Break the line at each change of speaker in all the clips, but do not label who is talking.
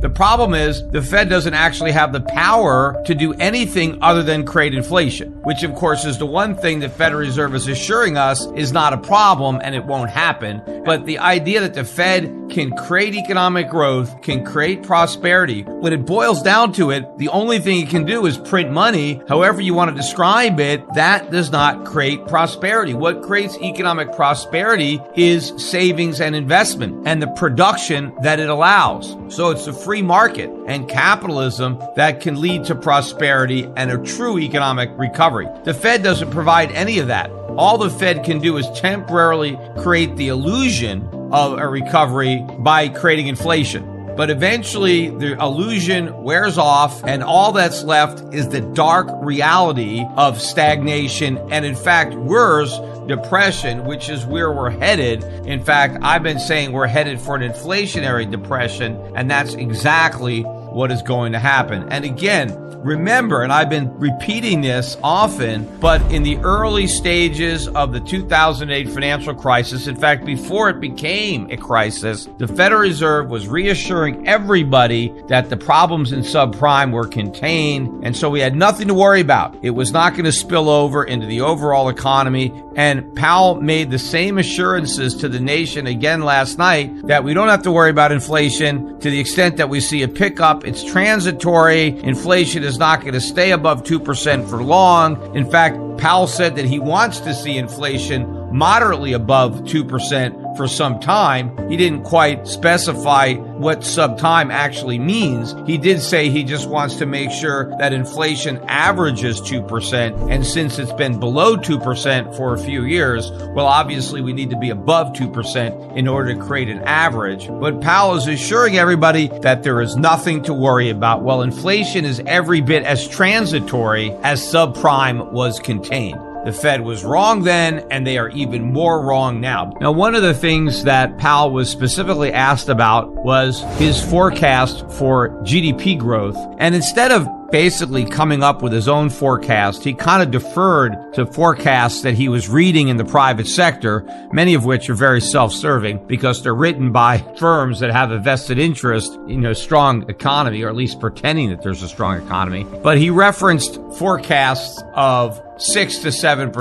The problem is the Fed doesn't actually have the power to do anything other than create inflation, which of course is the one thing the Federal Reserve is assuring us is not a problem and it won't happen. But the idea that the Fed can create economic growth, can create prosperity, when it boils down to it, the only thing it can do is print money. However you want to describe it, that does not create prosperity. What creates economic prosperity is savings and investment and the production that it allows. So it's a free market and capitalism that can lead to prosperity and a true economic recovery. The Fed doesn't provide any of that. All the Fed can do is temporarily create the illusion of a recovery by creating inflation. But eventually the illusion wears off and all that's left is the dark reality of stagnation and, in fact, worse, depression, which is where we're headed. In fact, I've been saying we're headed for an inflationary depression, and that's exactly what is going to happen. And again, remember, and I've been repeating this often, but in the early stages of the 2008 financial crisis, in fact, before it became a crisis, the Federal Reserve was reassuring everybody that the problems in subprime were contained, and so we had nothing to worry about. It was not going to spill over into the overall economy, and Powell made the same assurances to the nation again last night that we don't have to worry about inflation to the extent that we see a pickup. It's transitory. Inflation is not going to stay above 2% for long. In fact, Powell said that he wants to see inflation moderately above 2% for some time. He didn't quite specify what some time actually means. He did say he just wants to make sure that inflation averages 2%. And since it's been below 2% for a few years, well, obviously we need to be above 2% in order to create an average. But Powell is assuring everybody that there is nothing to worry about. Well, inflation is every bit as transitory as subprime was contained. The Fed was wrong then, and they are even more wrong now. Now, one of the things that Powell was specifically asked about was his forecast for GDP growth. And instead of basically coming up with his own forecast, he kind of deferred to forecasts that he was reading in the private sector, many of which are very self-serving because they're written by firms that have a vested interest in a strong economy, or at least pretending that there's a strong economy. But he referenced forecasts of 6 to 7%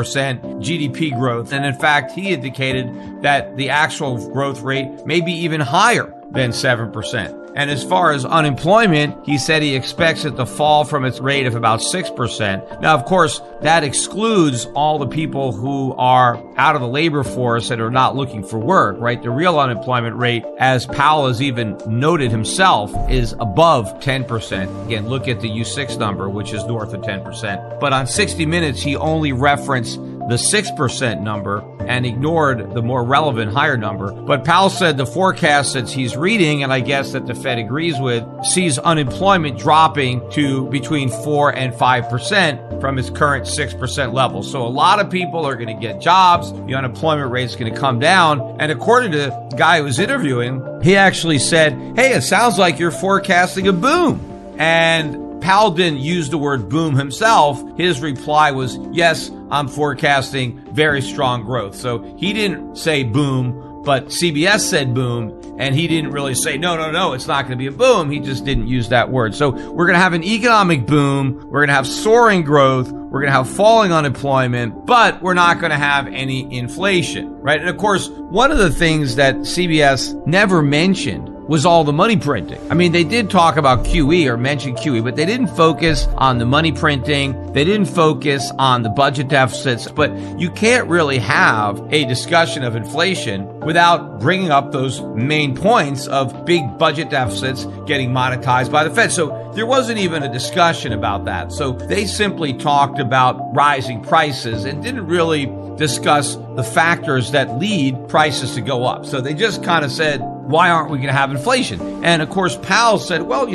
GDP growth. And in fact, he indicated that the actual growth rate may be even higher than 7%. And as far as unemployment, he said he expects it to fall from its rate of about 6%. Now, of course, that excludes all the people who are out of the labor force and are not looking for work, right? The real unemployment rate, as Powell has even noted himself, is above 10%. Again, look at the U6 number, which is north of 10%. But on 60 Minutes, he only referenced the 6% number and ignored the more relevant higher number. But Powell said the forecast that he's reading, and I guess that the Fed agrees with, sees unemployment dropping to between 4 and 5% from its current 6% level. So a lot of people are going to get jobs. The unemployment rate is going to come down. And according to the guy who was interviewing, he actually said, hey, it sounds like you're forecasting a boom. And Powell didn't use the word boom himself. His reply was, yes, I'm forecasting very strong growth. So he didn't say boom, but CBS said boom, and he didn't really say, no, it's not going to be a boom. He just didn't use that word. So we're going to have an economic boom. We're going to have soaring growth. We're going to have falling unemployment, but we're not going to have any inflation, right? And of course, one of the things that CBS never mentioned was all the money printing. I mean, they did talk about QE or mention QE, but they didn't focus on the money printing. They didn't focus on the budget deficits. But you can't really have a discussion of inflation without bringing up those main points of big budget deficits getting monetized by the Fed. So there wasn't even a discussion about that. So they simply talked about rising prices and didn't really discuss the factors that lead prices to go up. So they just kind of said, why aren't we going to have inflation? And of course, Powell said, well,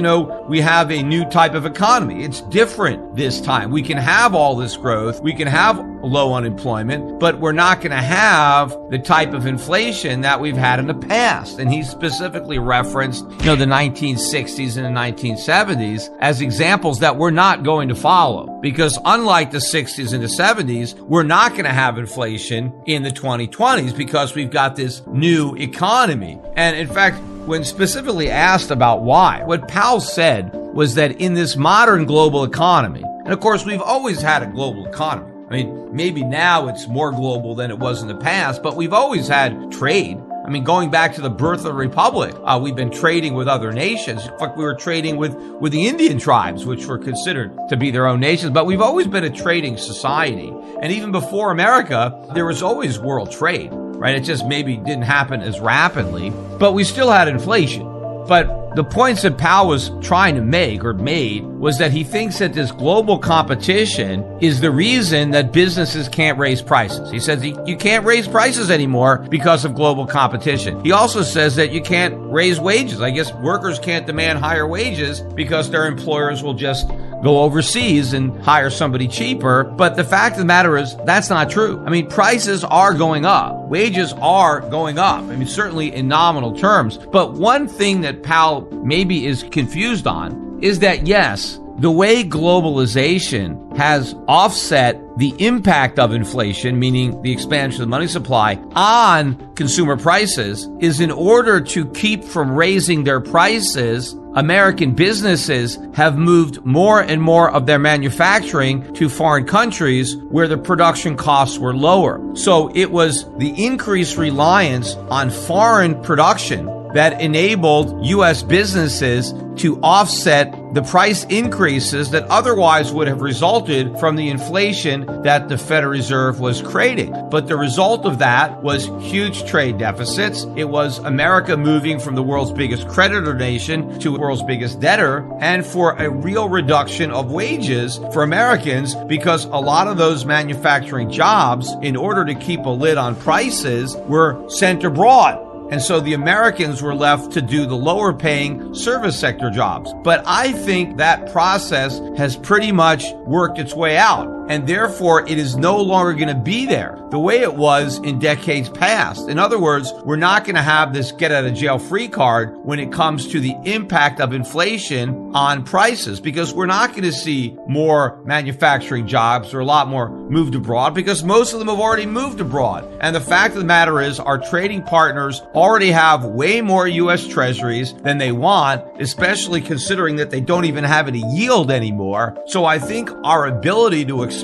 we have a new type of economy. It's different this time. We can have all this growth. We can have low unemployment, but we're not going to have the type of inflation that we've had in the past. And he specifically referenced, the 1960s and the 1970s as examples that we're not going to follow. Because unlike the 60s and the 70s, we're not going to have inflation in the 2020s because we've got this new economy. And in fact, when specifically asked about why, what Powell said was that in this modern global economy, and of course we've always had a global economy. I mean, maybe now it's more global than it was in the past, but we've always had trade. I mean, going back to the birth of the Republic, we've been trading with other nations. In fact, we were trading with the Indian tribes, which were considered to be their own nations. But we've always been a trading society. And even before America, there was always world trade, right? It just maybe didn't happen as rapidly, but we still had inflation. But the points that Powell was trying to make or made was that he thinks that this global competition is the reason that businesses can't raise prices. He says you can't raise prices anymore because of global competition. He also says that you can't raise wages. I guess workers can't demand higher wages because their employers will just go overseas and hire somebody cheaper. But the fact of the matter is that's not true. I mean, prices are going up. Wages are going up. I mean, certainly in nominal terms. But one thing that Powell maybe is confused on is that, yes, the way globalization has offset the impact of inflation, meaning the expansion of the money supply, on consumer prices, is in order to keep from raising their prices, American businesses have moved more and more of their manufacturing to foreign countries where the production costs were lower. So it was the increased reliance on foreign production that enabled U.S. businesses to offset the price increases that otherwise would have resulted from the inflation that the Federal Reserve was creating. But the result of that was huge trade deficits. It was America moving from the world's biggest creditor nation to the world's biggest debtor, and for a real reduction of wages for Americans, because a lot of those manufacturing jobs, in order to keep a lid on prices, were sent abroad. And so the Americans were left to do the lower paying service sector jobs. But I think that process has pretty much worked its way out. And therefore, it is no longer going to be there the way it was in decades past. In other words, we're not going to have this get out of jail free card when it comes to the impact of inflation on prices, because we're not going to see more manufacturing jobs or a lot more moved abroad, because most of them have already moved abroad. And the fact of the matter is our trading partners already have way more U.S. treasuries than they want, especially considering that they don't even have any yield anymore. So I think our ability to export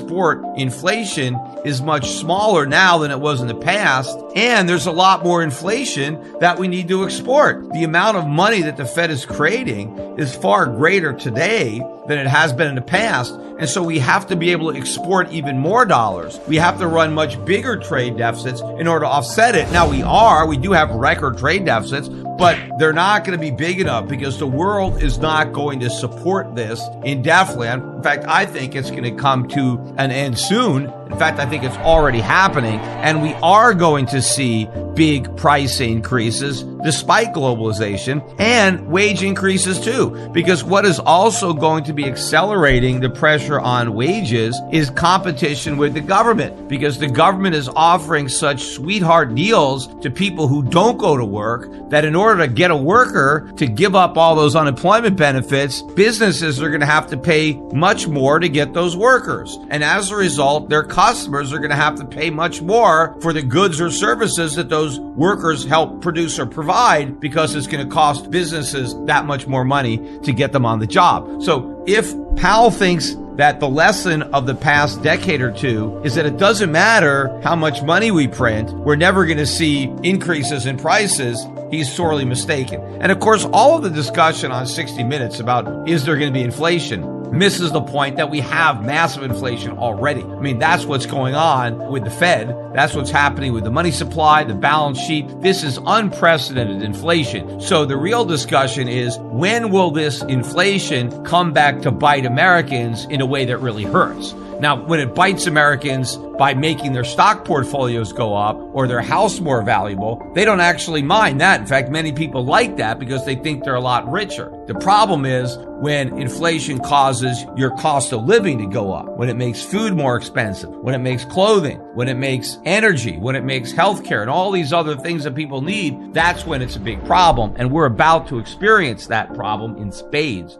inflation is much smaller now than it was in the past, and there's a lot more inflation that we need to export. The amount of money that the Fed is creating is far greater today than it has been in the past, and so we have to be able to export even more dollars. We have to run much bigger trade deficits in order to offset it. Now we do have record trade deficits, but they're not going to be big enough because the world is not going to support this indefinitely. In fact, I think it's going to come to an end soon. In fact, I think it's already happening, and we are going to see big price increases despite globalization, and wage increases too, because what is also going to be accelerating the pressure on wages is competition with the government, because the government is offering such sweetheart deals to people who don't go to work that in order to get a worker to give up all those unemployment benefits, businesses are going to have to pay much more to get those workers. And as a result, their customers are going to have to pay much more for the goods or services that those workers help produce or provide, because it's going to cost businesses that much more money to get them on the job. So if Powell thinks that the lesson of the past decade or two is that it doesn't matter how much money we print, we're never going to see increases in prices, he's sorely mistaken. And of course, all of the discussion on 60 Minutes about is there going to be inflation misses the point that we have massive inflation already. I mean, that's what's going on with the Fed. That's what's happening with the money supply, the balance sheet. This is unprecedented inflation. So the real discussion is, when will this inflation come back to bite Americans in a way that really hurts? Now, when it bites Americans by making their stock portfolios go up or their house more valuable, they don't actually mind that. In fact, many people like that because they think they're a lot richer. The problem is when inflation causes your cost of living to go up, when it makes food more expensive, when it makes clothing, when it makes energy, when it makes healthcare and all these other things that people need, that's when it's a big problem. And we're about to experience that problem in spades.